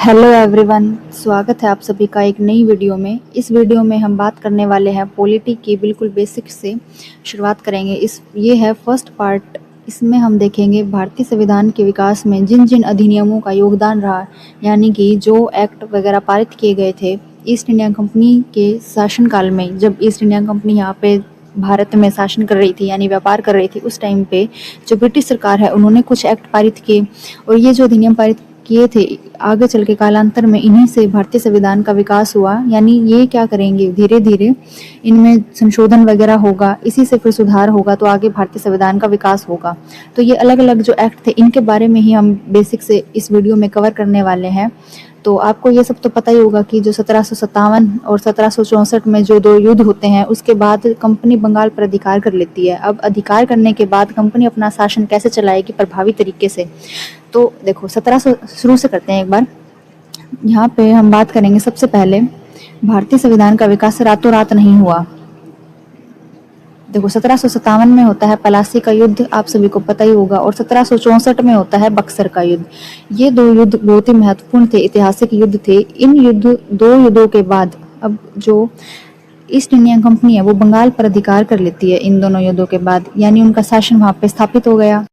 Hello everyone, स्वागत है आप सभी का एक नई वीडियो में। इस वीडियो में हम बात करने वाले हैं पॉलिटी की, बिल्कुल बेसिक से शुरुआत करेंगे। ये है फर्स्ट पार्ट। इसमें हम देखेंगे भारतीय संविधान के विकास में जिन जिन अधिनियमों का योगदान रहा, यानी कि जो एक्ट वगैरह पारित किए गए थे ईस्ट इंडिया कंपनी के शासनकाल में। जब ईस्ट इंडिया कंपनी यहाँ पे भारत में शासन कर रही थी, यानी व्यापार कर रही थी, उस टाइम पे जो ब्रिटिश सरकार है उन्होंने कुछ एक्ट पारित किए, और ये जो अधिनियम पारित किए थे आगे चल के कालांतर में इन्हीं से भारतीय संविधान का विकास हुआ। यानी ये क्या करेंगे, धीरे धीरे इनमें संशोधन वगैरह होगा, इसी से फिर सुधार होगा, तो आगे भारतीय संविधान का विकास होगा। तो ये अलग अलग जो एक्ट थे इनके बारे में ही हम बेसिक से इस वीडियो में कवर करने वाले हैं। तो आपको ये सब तो पता ही होगा कि जो 1757 और 1764 में जो दो युद्ध होते हैं, उसके बाद कंपनी बंगाल पर अधिकार कर लेती है। अब अधिकार करने के बाद कंपनी अपना शासन कैसे चलाएगी प्रभावी तरीके से, तो देखो 1700 शुरू से करते हैं एक बार। यहाँ पे हम बात करेंगे सबसे पहले, भारतीय संविधान का विकास रातों रात नहीं हुआ। देखो 1757 में होता है पलासी का युद्ध, आप सभी को पता ही होगा, और 1764 में होता है बक्सर का युद्ध। ये दो युद्ध बहुत ही महत्वपूर्ण थे, ऐतिहासिक युद्ध थे। इन दो युद्धों के बाद अब जो ईस्ट इंडिया कंपनी है वो बंगाल पर अधिकार कर लेती है। इन दोनों युद्धों के बाद यानी उनका शासन वहाँ पे स्थापित हो गया।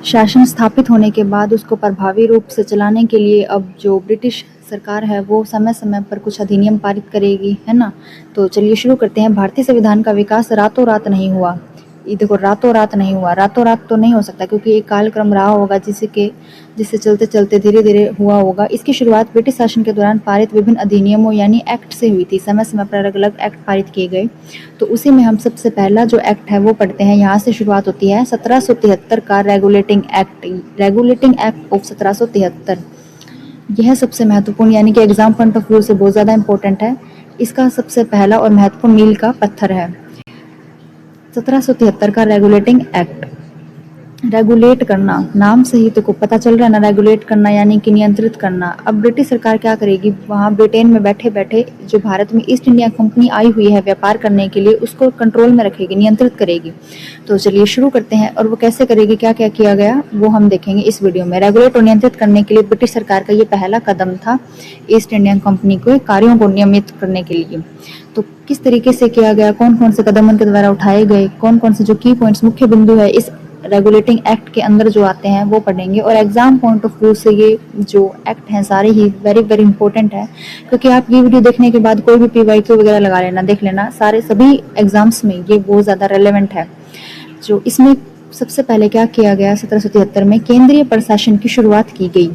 शासन स्थापित होने के बाद उसको प्रभावी रूप से चलाने के लिए अब जो ब्रिटिश सरकार है वो समय समय पर कुछ अधिनियम पारित करेगी, है ना। तो चलिए शुरू करते हैं। भारतीय संविधान का विकास रातों रात नहीं हुआ। ये देखो, रातों रात नहीं हुआ, रातों रात तो नहीं हो सकता, क्योंकि एक कालक्रम रहा होगा जिससे चलते चलते धीरे धीरे हुआ होगा। इसकी शुरुआत ब्रिटिश शासन के दौरान पारित विभिन्न अधिनियमों यानी एक्ट से हुई थी। समय समय पर अलग अलग एक्ट पारित किए गए। तो उसी में हम सबसे पहला जो एक्ट है वो पढ़ते हैं। यहाँ से शुरुआत होती है 1773 का रेगुलेटिंग एक्ट ऑफ 1773। यह सबसे महत्वपूर्ण, यानी कि एग्जाम पॉइंट ऑफ व्यू से बहुत ज़्यादा इंपॉर्टेंट है। इसका सबसे पहला और महत्वपूर्ण मील का पत्थर है 1773 का रेगुलेटिंग एक्ट। रेगुलेट करना, नाम से ही तो को पता चल रहा है ना, रेगुलेट करना यानी कि नियंत्रित करना। अब ब्रिटिश सरकार क्या करेगी, वहाँ ब्रिटेन में बैठे बैठे जो भारत में ईस्ट इंडिया कंपनी आई हुई है व्यापार करने के लिए, उसको कंट्रोल में रखेगी, नियंत्रित करेगी। तो चलिए शुरू करते हैं, और वो कैसे करेगी, क्या क्या किया गया वो हम देखेंगे इस वीडियो में। रेगुलेट और नियंत्रित करने के लिए ब्रिटिश सरकार का ये पहला कदम था ईस्ट इंडिया कंपनी के कार्यों को नियमित करने के लिए। तो किस तरीके से किया गया, कौन कौन से कदम उनके द्वारा उठाए गए, कौन कौन से जो की पॉइंट्स, मुख्य बिंदु है इस रेगुलेटिंग एक्ट के अंदर जो आते हैं वो पढ़ेंगे। और एग्जाम पॉइंट ऑफ व्यू से ये जो एक्ट हैं सारे ही वेरी वेरी इंपॉर्टेंट है, क्योंकि आप ये वीडियो देखने के बाद कोई भी पीवाईक्यू वगैरह लगा लेना, देख लेना, सारे सभी एग्जाम्स में ये बहुत ज़्यादा रेलेवेंट है। जो इसमें सबसे पहले क्या किया गया, 1773 में केंद्रीय प्रशासन की शुरुआत की गई,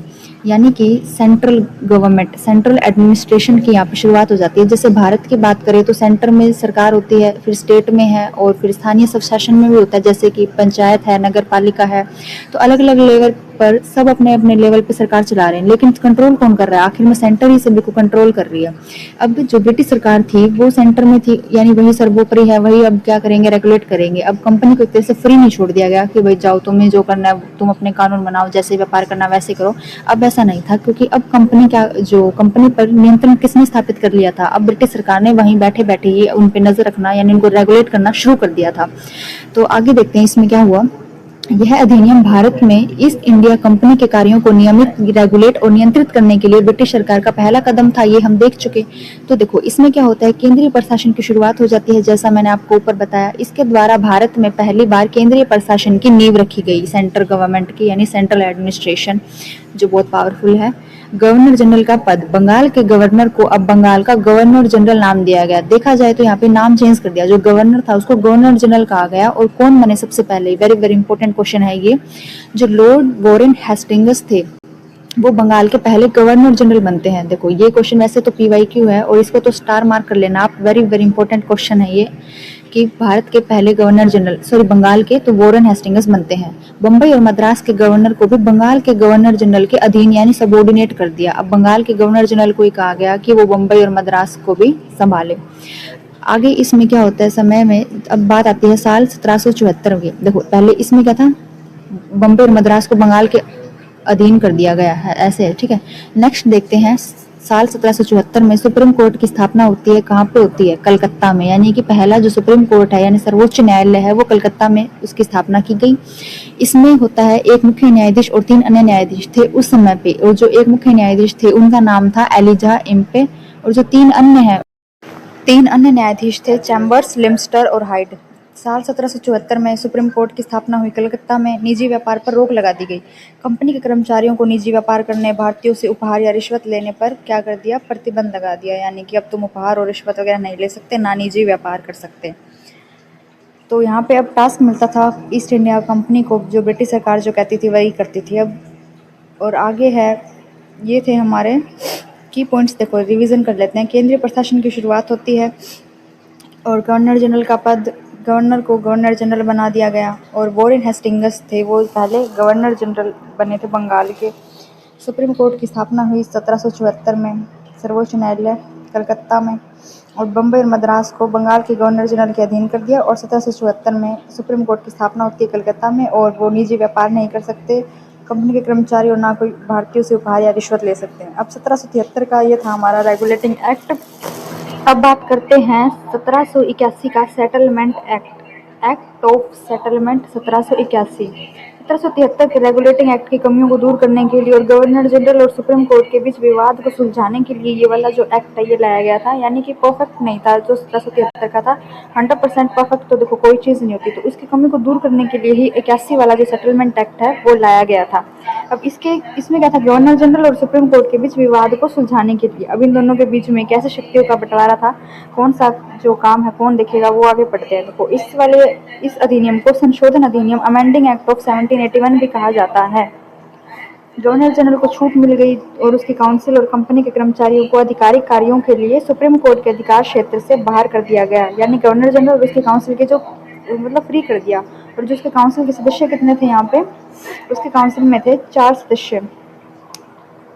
यानी कि सेंट्रल गवर्नमेंट, सेंट्रल एडमिनिस्ट्रेशन की यहाँ पे शुरुआत हो जाती है। जैसे भारत की बात करें तो सेंटर में सरकार होती है, फिर स्टेट में है, और फिर स्थानीय स्वशासन में भी होता है, जैसे कि पंचायत है, नगर पालिका है। तो अलग अलग लेवल पर सब अपने अपने लेवल पे सरकार चला रहे हैं, लेकिन कंट्रोल कौन कर रहा है, आखिर में सेंटर ही सभी को कंट्रोल कर रही है। अब जो ब्रिटिश सरकार थी वो सेंटर में थी, यानी वही सर्वोपरि है, वही अब क्या करेंगे, रेगुलेट करेंगे। अब कंपनी को एक तरह से फ्री नहीं छोड़ दिया गया कि भाई जाओ, तुम्हें जो करना है तुम अपने कानून बनाओ, जैसे व्यापार करना वैसे करो। अब ऐसा नहीं था, क्योंकि अब कंपनी पर नियंत्रण किसने स्थापित कर लिया था, अब ब्रिटिश सरकार ने वहीं बैठे बैठे ही उन पे नजर रखना यानी उनको रेगुलेट करना शुरू कर दिया था। तो आगे देखते हैं इसमें क्या हुआ। यह अधिनियम भारत में ईस्ट इंडिया कंपनी के कार्यों को नियमित, रेगुलेट और नियंत्रित करने के लिए ब्रिटिश सरकार का पहला कदम था, ये हम देख चुके। तो देखो इसमें क्या होता है, केंद्रीय प्रशासन की शुरुआत हो जाती है, जैसा मैंने आपको ऊपर बताया। इसके द्वारा भारत में पहली बार केंद्रीय प्रशासन की नींव रखी गई, सेंट्रल गवर्नमेंट की, यानी सेंट्रल एडमिनिस्ट्रेशन, जो बहुत पावरफुल है। गवर्नर जनरल का पद, बंगाल के गवर्नर को अब बंगाल का गवर्नर जनरल नाम दिया गया। देखा जाए तो यहाँ पे नाम चेंज कर दिया, जो गवर्नर था उसको गवर्नर जनरल कहा गया। और कौन बने सबसे पहले, वेरी वेरी इंपॉर्टेंट क्वेश्चन है ये, जो लॉर्ड वॉरेन हेस्टिंग्स थे वो बंगाल के पहले गवर्नर जनरल बनते हैं। देखो ये क्वेश्चन वैसे तो पीवाईक्यू है, और इसको तो स्टार मार्क कर लेना आप, वेरी वेरी इंपॉर्टेंट क्वेश्चन है ये, कि भारत के पहले गवर्नर जनरल, सॉरी बंगाल के, तो वॉरेन हेस्टिंग्स बनते हैं। बम्बई और मद्रास के गवर्नर को भी बंगाल के गवर्नर जनरल के अधीन यानी सबॉर्डिनेट कर दिया। अब बंगाल के गवर्नर जनरल को ही कहा गया कि वो बम्बई और मद्रास को भी संभाले। आगे इसमें क्या होता है समय में, अब बात आती है साल 1774 की। देखो पहले इसमें क्या था, बम्बई और मद्रास को बंगाल के अधीन कर दिया गया है, ऐसे है, ठीक है। नेक्स्ट देखते हैं साल 1774 में सुप्रीम कोर्ट की स्थापना होती है। कहाँ पे होती है? कलकत्ता में। यानी कि पहला जो सुप्रीम कोर्ट है यानी सर्वोच्च न्यायालय है वो कलकत्ता में उसकी स्थापना की गई। इसमें होता है एक मुख्य न्यायाधीश और 3 अन्य न्यायाधीश थे उस समय पे, और जो एक मुख्य न्यायाधीश थे उनका नाम था एलिजा इम्पे, और जो 3 अन्य न्यायाधीश थे चैम्बर्स, लिमस्टर और हाइड। साल 1774 में सुप्रीम कोर्ट की स्थापना हुई। कलकत्ता में निजी व्यापार पर रोक लगा दी गई। कंपनी के कर्मचारियों को निजी व्यापार करने, भारतीयों से उपहार या रिश्वत लेने पर क्या कर दिया? प्रतिबंध लगा दिया। यानी कि अब तुम उपहार और रिश्वत वगैरह नहीं ले सकते, ना निजी व्यापार कर सकते। तो यहाँ पे अब टास्क मिलता था ईस्ट इंडिया कंपनी को, जो ब्रिटिश सरकार जो कहती थी वही करती थी अब। और आगे है, ये थे हमारे की पॉइंट्स। देखो रिवीजन कर लेते हैं। केंद्रीय प्रशासन की शुरुआत होती है और गवर्नर जनरल का पद, गवर्नर को गवर्नर जनरल बना दिया गया। और वॉरेन हेस्टिंग्स थे, वो पहले गवर्नर जनरल बने थे बंगाल के। सुप्रीम कोर्ट की स्थापना हुई 1774 में। सर्वोच्च न्यायालय कलकत्ता में, और बम्बई और मद्रास को बंगाल के गवर्नर जनरल के अधीन कर दिया। और 1774 में सुप्रीम कोर्ट की स्थापना होती है कलकत्ता में, और वो निजी व्यापार नहीं कर सकते, कंपनी के कर्मचारी और ना कोई भारतीयों से उपहार या रिश्वत ले सकते हैं। अब 1773 का ये था हमारा रेगुलेटिंग एक्ट। अब बात करते हैं 1781 का settlement act, act of settlement 1781। 1773 के रेगुलेटिंग एक्ट की कमियों को दूर करने के लिए और गवर्नर जनरल और सुप्रीम कोर्ट के बीच विवाद को सुलझाने के लिए ये वाला जो एक्ट है ये लाया गया था। यानी कि परफेक्ट नहीं था जो 1773 का था, 100% परफेक्ट तो देखो कोई चीज़ नहीं होती, तो उसकी कमी को दूर करने के लिए ही 81 वाला जो सेटलमेंट एक्ट है वो लाया गया था। अब इसमें क्या था? गवर्नर जनरल और सुप्रीम कोर्ट के बीच विवाद को सुलझाने के लिए अब इन दोनों के बीच में कैसे शक्तियों का बंटवारा था, कौन सा जो काम है कौन देखेगा, वो आगे पढ़ते हैं। देखो इस अधिनियम को संशोधन अधिनियम अमेंडिंग एक्ट ऑफ 1781 भी कहा जाता है। गवर्नर जनरल को छूट मिल गई और उसकी काउंसिल और कंपनी के कर्मचारियों को आधिकारिक कार्यों के लिए सुप्रीम कोर्ट के अधिकार क्षेत्र से बाहर कर दिया गया। यानी गवर्नर जनरल और उसकी काउंसिल के जो मतलब फ्री कर दिया। और जो उसके काउंसिल के सदस्य कितने थे यहाँ पे? उसके काउंसिल में थे 4 सदस्य।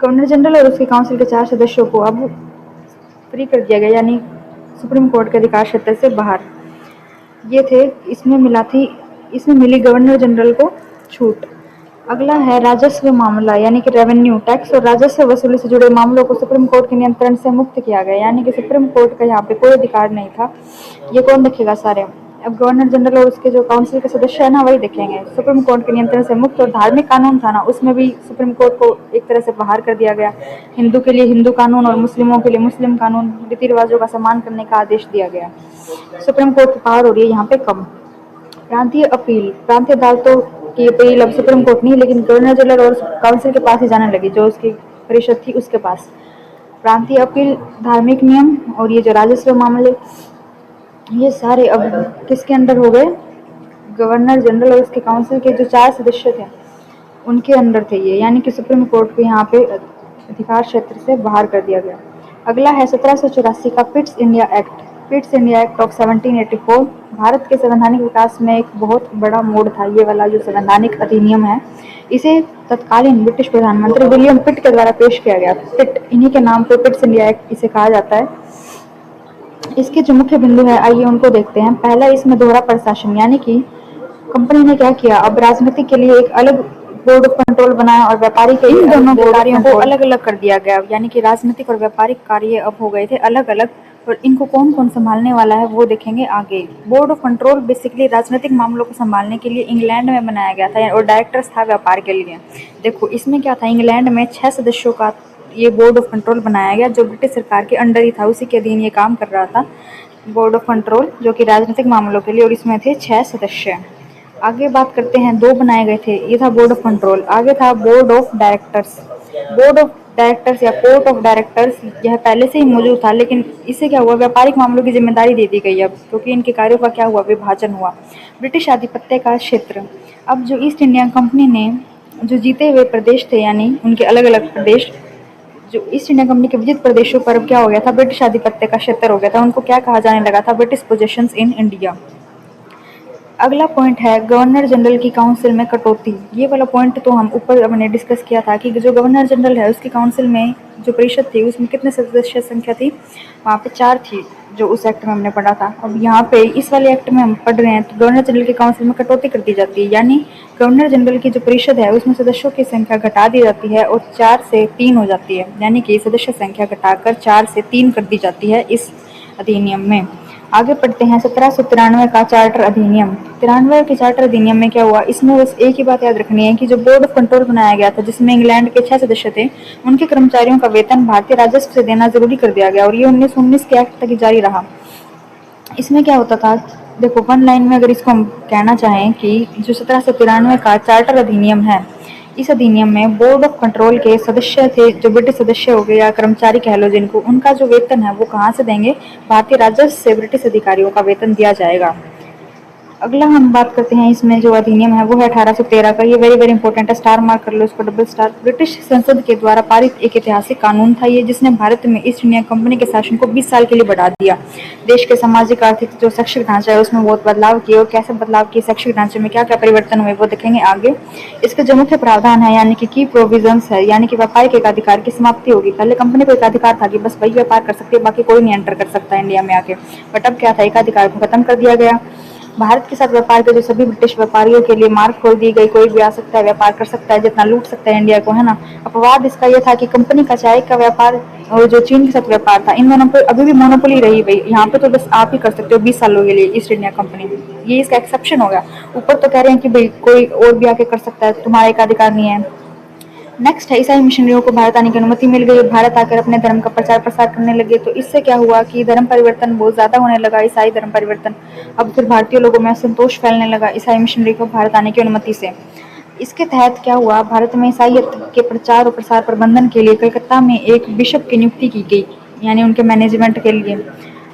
गवर्नर जनरल और उसके काउंसिल के 4 सदस्यों को अब फ्री कर दिया गया, यानी सुप्रीम कोर्ट के अधिकार क्षेत्र से बाहर। ये थे, इसमें मिली गवर्नर जनरल को छूट। अगला है राजस्व मामला, यानी कि रेवेन्यू टैक्स और राजस्व वसूली से जुड़े मामलों को सुप्रीम कोर्ट के नियंत्रण से मुक्त किया गया। यानी कि सुप्रीम कोर्ट का यहाँ पे कोई अधिकार नहीं था। ये कौन देखेगा? सारे अब गवर्नर जनरल और उसके जो काउंसिल के सदस्य है ना वही देखेंगे। सुप्रीम कोर्ट के नियंत्रण से मुक्त। और धार्मिक कानून था ना, उसमें भी सुप्रीम कोर्ट को एक तरह से बाहर कर दिया गया। हिंदू के लिए हिंदू कानून और मुस्लिमों के लिए मुस्लिम कानून, रीति रिवाजों का सम्मान करने का आदेश दिया गया। सुप्रीम कोर्ट की पावर हो रही है यहाँ पे कम। प्रांतीय अपील, प्रांतीय अदालतों की अपील अब सुप्रीम कोर्ट नहीं लेकिन गवर्नर जनरल और काउंसिल के पास ही जाने लगी, जो उसकी परिषद थी उसके पास। प्रांतीय अपील, धार्मिक नियम और ये जो राजस्व मामले, ये सारे अब किसके अंडर हो गए? गवर्नर जनरल और उसके काउंसिल के जो 4 सदस्य थे उनके अंडर थे ये। यानी कि सुप्रीम कोर्ट को यहाँ पे अधिकार क्षेत्र से बाहर कर दिया गया। अगला है 1784 का Pitt's India act, Pitt's India act of 1784। Bharat के संवैधानिक विकास में एक बहुत बड़ा मोड़ था ये वाला जो संवैधानिक अधिनियम है। इसे तत्कालीन ब्रिटिश प्रधानमंत्री विलियम पिट के द्वारा पेश किया गया। पिट, इन्हीं के नाम पे पिट्स इंडिया एक्ट इसे कहा जाता है। इसके जो मुख्य बिंदु है आइए उनको देखते हैं। पहला, इसमें दोहरा प्रशासन, यानी कि कंपनी ने क्या किया, अब राजनीति के लिए एक अलग बोर्ड ऑफ कंट्रोल बनाया और व्यापारी के इन दोनों कार्यों को अलग अलग कर दिया गया। यानी कि राजनीतिक और व्यापारिक कार्य अब हो गए थे अलग अलग, और इनको कौन कौन संभालने वाला है वो देखेंगे आगे। बोर्ड ऑफ कंट्रोल बेसिकली राजनीतिक मामलों को संभालने के लिए इंग्लैंड में बनाया गया था, और डायरेक्टर्स था व्यापार के लिए। देखो इसमें क्या था, इंग्लैंड में 6 सदस्यों का ये बोर्ड ऑफ कंट्रोल बनाया गया, जो ब्रिटिश सरकार के अंडर ही था, उसी के अधीन ये काम कर रहा था। बोर्ड ऑफ कंट्रोल जो कि राजनीतिक मामलों के लिए, और इसमें थे 6 सदस्य। आगे बात करते हैं, 2 बनाए गए थे, ये था बोर्ड ऑफ कंट्रोल। आगे था board of directors. Board of directors या कोर्ट ऑफ डायरेक्टर्स, यह पहले से ही मौजूद था, लेकिन इससे क्या हुआ, व्यापारिक मामलों की जिम्मेदारी दे दी गई अब, क्योंकि इनके कार्यों का क्या हुआ, विभाजन हुआ। ब्रिटिश आधिपत्य का क्षेत्र, अब जो ईस्ट इंडिया कंपनी ने जो जीते हुए प्रदेश थे, यानी उनके अलग अलग प्रदेश, जो ईस्ट इंडिया कंपनी के विजित प्रदेशों पर अब क्या हो गया था, ब्रिटिश आधिपत्य का क्षेत्र हो गया था। उनको क्या कहा जाने लगा था, ब्रिटिश पोजेशंस इन इंडिया। अगला पॉइंट है गवर्नर जनरल की काउंसिल में कटौती। ये वाला पॉइंट तो हम ऊपर हमने डिस्कस किया था कि जो गवर्नर जनरल है उसकी काउंसिल में जो परिषद थी उसमें कितने सदस्य संख्या थी, वहाँ पे 4 थी, जो उस एक्ट में हमने पढ़ा था। अब यहाँ पे इस वाले एक्ट में हम पढ़ रहे हैं तो गवर्नर जनरल के काउंसिल में कटौती कर दी जाती है, यानी गवर्नर जनरल की जो परिषद है उसमें सदस्यों की संख्या घटा दी जाती है और 4 से 3 हो जाती है, यानी कि सदस्य संख्या घटाकर 4 से 3 कर दी जाती है इस अधिनियम में। आगे पढ़ते हैं 1793 का चार्टर अधिनियम। 93 के चार्टर अधिनियम में क्या हुआ, इसमें बस एक ही बात याद रखनी है कि जो बोर्ड ऑफ कंट्रोल बनाया गया था जिसमें इंग्लैंड के 6 सदस्य थे, उनके कर्मचारियों का वेतन भारतीय राजस्व से देना जरूरी कर दिया गया और ये 1919 के एक्ट तक जारी रहा। इसमें क्या होता था, देखो वन लाइन में अगर इसको हम कहना चाहें कि जो 1793 का चार्टर अधिनियम है, इस अधिनियम में बोर्ड ऑफ कंट्रोल के सदस्य थे, जो ब्रिटिश सदस्य हो गए या कर्मचारी कह लो जिनको, उनका जो वेतन है वो कहाँ से देंगे, भारतीय राजस्व से ब्रिटिश अधिकारियों का वेतन दिया जाएगा। अगला हम बात करते हैं, इसमें जो अधिनियम है वो है 1813 का। ये वेरी वेरी इंपॉर्टेंट है, स्टार मार्क कर लो इसको, डबल स्टार। ब्रिटिश संसद के द्वारा पारित एक ऐतिहासिक कानून था ये, जिसने भारत में ईस्ट इंडिया कंपनी के शासन को 20 साल के लिए बढ़ा दिया। देश के सामाजिक आर्थिक जो शैक्षिक ढांचा है उसमें बहुत बदलाव किए, और कैसे बदलाव किए, शैक्षिक ढांचे में क्या क्या परिवर्तन हुए वो देखेंगे आगे। इसके जो मुख्य प्रावधान है यानी कि की प्रोविजंस है, यानी कि व्यापारिक एकाधिकार की समाप्ति होगी। पहले कंपनी को एकाधिकार था कि बस वही व्यापार कर सकती है, बाकी कोई नहीं एंटर कर सकता इंडिया में आके, बट अब क्या था, एकाधिकार को खत्म कर दिया गया। भारत के साथ व्यापार के जो सभी ब्रिटिश व्यापारियों के लिए मार्ग खोल दी गई, कोई भी आ सकता है, व्यापार कर सकता है, जितना लूट सकता है इंडिया को, है ना। अपवाद इसका यह था कि कंपनी का चाय का व्यापार और जो चीन के साथ व्यापार था, इन दोनों पर अभी भी मोनोपोली रही गई। यहाँ पे तो बस आप ही कर सकते हो 20 सालों के लिए ईस्ट इंडिया कंपनी, ये इसका एक्सेप्शन हो गया। ऊपर तो कह रहे हैं कि भाई कोई और भी आके कर सकता है, तुम्हारा एक अधिकार नहीं है। नेक्स्ट है, ईसाई मिशनरियों को भारत आने की अनुमति मिल गई, भारत आकर अपने धर्म का प्रचार प्रसार करने लगे। तो इससे क्या हुआ कि धर्म परिवर्तन बहुत ज़्यादा होने लगा, ईसाई धर्म परिवर्तन। अब फिर भारतीय लोगों में असंतोष फैलने लगा ईसाई मिशनरी को भारत आने की अनुमति से। इसके तहत क्या हुआ, भारत में ईसाईयत के प्रचार और प्रसार प्रबंधन के लिए कलकत्ता में एक बिशप की नियुक्ति की गई, यानी उनके मैनेजमेंट के लिए।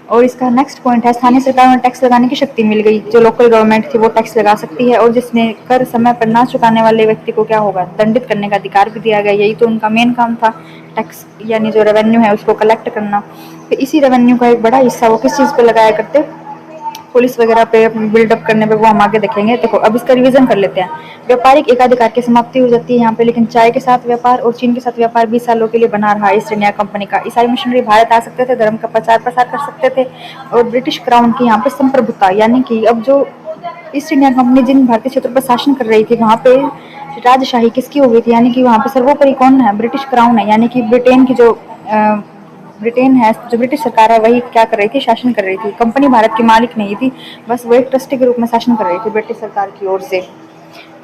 और इसका नेक्स्ट पॉइंट है, स्थानीय सरकार में टैक्स लगाने की शक्ति मिल गई। जो लोकल गवर्नमेंट थी वो टैक्स लगा सकती है, और जिसने कर समय पर ना चुकाने वाले व्यक्ति को क्या होगा, दंडित करने का अधिकार भी दिया गया। यही तो उनका मेन काम था, टैक्स यानी जो रेवेन्यू है उसको कलेक्ट करना। फिर इसी रेवेन्यू का एक बड़ा हिस्सा वो किस चीज़ पे लगाया करते, पुलिस वगैरह पे बिल्डअप करने पे, वो हम आगे देखेंगे। देखो अब इसका रिवीजन कर लेते हैं। व्यापारिक एकाधिकार की समाप्ति हो जाती है यहाँ पे, लेकिन चाय के साथ व्यापार और चीन के साथ व्यापार 20 सालों के लिए बना रहा ईस्ट इंडिया कंपनी का। ईसाई मिशनरी भारत आ सकते थे, धर्म का प्रचार प्रसार कर सकते थे, और ब्रिटिश क्राउन की यहाँ पे संप्रभुता, यानी कि अब जो ईस्ट इंडिया कंपनी जिन भारतीय क्षेत्रों पर शासन कर रही थी वहाँ पे राजशाही किसकी हो गई थी, यानी कि वहाँ पे सर्वोपरि कौन है, ब्रिटिश क्राउन है। यानी कि ब्रिटेन की जो ब्रिटेन है, जो ब्रिटिश सरकार है, वही क्या कर रही थी, शासन कर रही थी। कंपनी भारत की मालिक नहीं थी, बस वो एक ट्रस्टी के रूप में शासन कर रही थी ब्रिटिश सरकार की ओर से।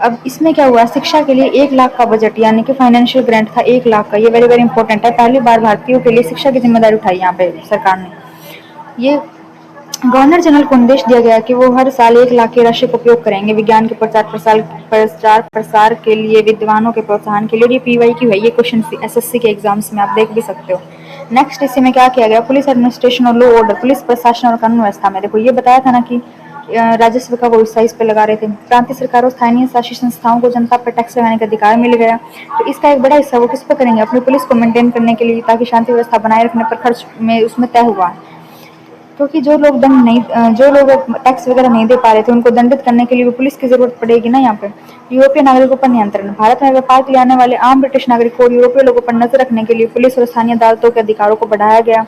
अब इसमें क्या हुआ, शिक्षा के लिए 1 लाख का बजट, यानी कि फाइनेंशियल ग्रांट था 1 लाख का। ये वेरी वेरी इंपॉर्टेंट है, पहली बार भारतीयों के लिए शिक्षा की जिम्मेदारी उठाई यहाँ पे सरकार ने। ये गवर्नर जनरल को निर्देश दिया गया कि वो हर साल 1 लाख की राशि का उपयोग करेंगे विज्ञान के प्रचार प्रसार के लिए, विद्वानों के प्रोत्साहन के लिए। ये पीवाई क्यू है, ये क्वेश्चन एसएससी के एग्जाम्स में आप देख भी सकते हो। नेक्स्ट इसी में क्या किया गया, पुलिस एडमिनिस्ट्रेशन और लॉ ऑर्डर, पुलिस प्रशासन और कानून व्यवस्था में। देखो ये बताया था ना कि राजस्व का वो हिस्सा इस पे लगा रहे थे। प्रांतीय सरकारों, स्थानीय शासित संस्थाओं को जनता पर टैक्स लगाने का अधिकार मिल गया। तो इसका एक बड़ा हिस्सा वो किस पे करेंगे, अपनी पुलिस को मेंटेन करने के लिए, ताकि शांति व्यवस्था बनाए रखने पर खर्च में उसमें तय हुआ है। क्योंकि जो लोग टैक्स वगैरह नहीं दे पा रहे थे उनको दंडित करने के लिए भी पुलिस की जरूरत पड़ेगी ना यहाँ पे। यूरोपीय नागरिकों पर नियंत्रण, भारत में व्यापार के लिए आने वाले आम ब्रिटिश नागरिकों और यूरोपीय लोगों पर नजर रखने के लिए पुलिस और स्थानीय अदालतों के अधिकारों को बढ़ाया गया।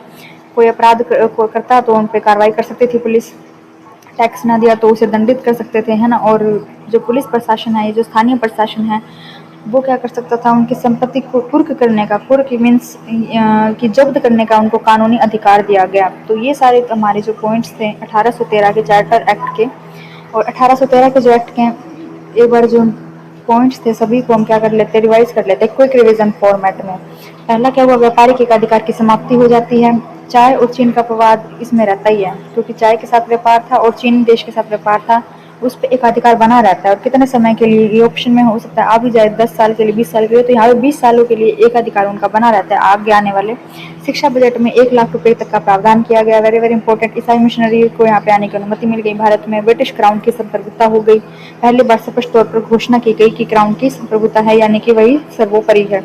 कोई अपराध करता तो उन पर कार्रवाई कर सकती थी पुलिस, टैक्स ना दिया तो उसे दंडित कर सकते थे, है ना। और जो पुलिस प्रशासन है, जो स्थानीय प्रशासन है, वो क्या कर सकता था, उनकी संपत्ति को कुर्क करने का, कुर्क मीन्स कि जब्त करने का उनको कानूनी अधिकार दिया गया। तो ये सारे हमारे जो पॉइंट्स थे 1813 के चार्टर एक्ट के। और 1813 के जो एक्ट के एक बार जो पॉइंट्स थे सभी को हम क्या कर लेते, रिवाइज कर लेते, क्विक रिवीजन फॉर्मेट में। पहला क्या हुआ, व्यापारिक एकाधिकार की समाप्ति हो जाती है। चाय और चीन का विवाद इसमें रहता ही है, क्योंकि चाय के साथ व्यापार था और चीन देश के साथ व्यापार था, उस पर एकाधिकार बना रहता है। और कितने समय के लिए, ये ऑप्शन में हो सकता है आ भी जाए 10 साल के लिए, 20 साल के लिए। तो यहाँ पे 20 सालों के लिए एकाधिकार उनका बना रहता है आगे आने वाले। शिक्षा बजट में 1 लाख रुपए तक का प्रावधान किया गया, वेरी वेरी इंपॉर्टेंट। ईसाई मिशनरी को यहाँ पे आने की अनुमति मिल गई। भारत में ब्रिटिश क्राउन की संप्रभुता हो गई, पहली बार स्पष्ट तौर पर घोषणा की गई कि क्राउन की संप्रभुता है, यानी कि वही सर्वोपरि है।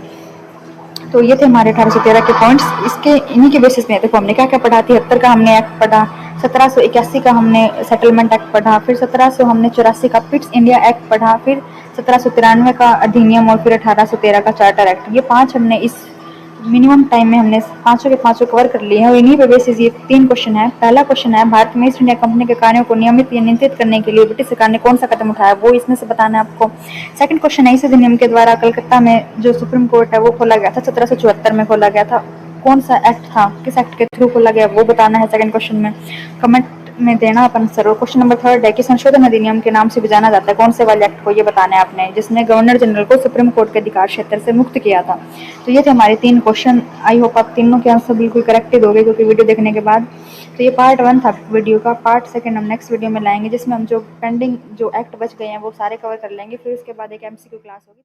तो ये थे हमारे 1813 के पॉइंट्स। इसके इन्हीं के बेसिस में देखो हमने क्या क्या पढ़ा, 73 का हमने एक्ट पढ़ा, 1781 का हमने सेटलमेंट एक्ट पढ़ा, फिर 1784 का पिट्स इंडिया एक्ट पढ़ा, फिर 1793 का अधिनियम, और फिर 1813 का चार्टर एक्ट। ये 5 हमने इस मिनिमम टाइम में हमने पाँचों के पाँचों कवर कर लिए हैं और इन्हीं पे बेसिस ये 3 क्वेश्चन है। पहला क्वेश्चन है, भारत में ईस्ट इंडिया कंपनी के कार्यों को नियमित या नियंत्रित करने के लिए ब्रिटिश सरकार ने कौन सा कदम उठाया, वो इसमें से बताना है आपको। सेकंड क्वेश्चन है, इस अधिनियम के द्वारा कलकत्ता में जो सुप्रीम कोर्ट है वो खोला गया था, 1774 में खोला गया था। कौन सा एक्ट था, किस एक्ट के थ्रू खोला गया, वो बताना है सेकंड क्वेश्चन में। कमेंट में देना अपन सर। और क्वेश्चन नंबर थर्ड है कि संशोधन अधिनियम के नाम से भी जाना जाता है कौन से वाले एक्ट को, ये बताना है आपने, जिसने गवर्नर जनरल को सुप्रीम कोर्ट के अधिकार क्षेत्र से मुक्त किया था। तो ये थे हमारे 3 क्वेश्चन। आई होप आप तीनों के आंसर बिल्कुल करेक्ट ही दोगे क्योंकि वीडियो देखने के बाद। तो ये पार्ट 1 था वीडियो का। पार्ट 2 हम नेक्स्ट वीडियो में लाएंगे जिसमें हम जो पेंडिंग जो एक्ट बच गए हैं वो सारे कवर कर लेंगे। फिर उसके बाद एक एमसीक्यू क्लास होगी।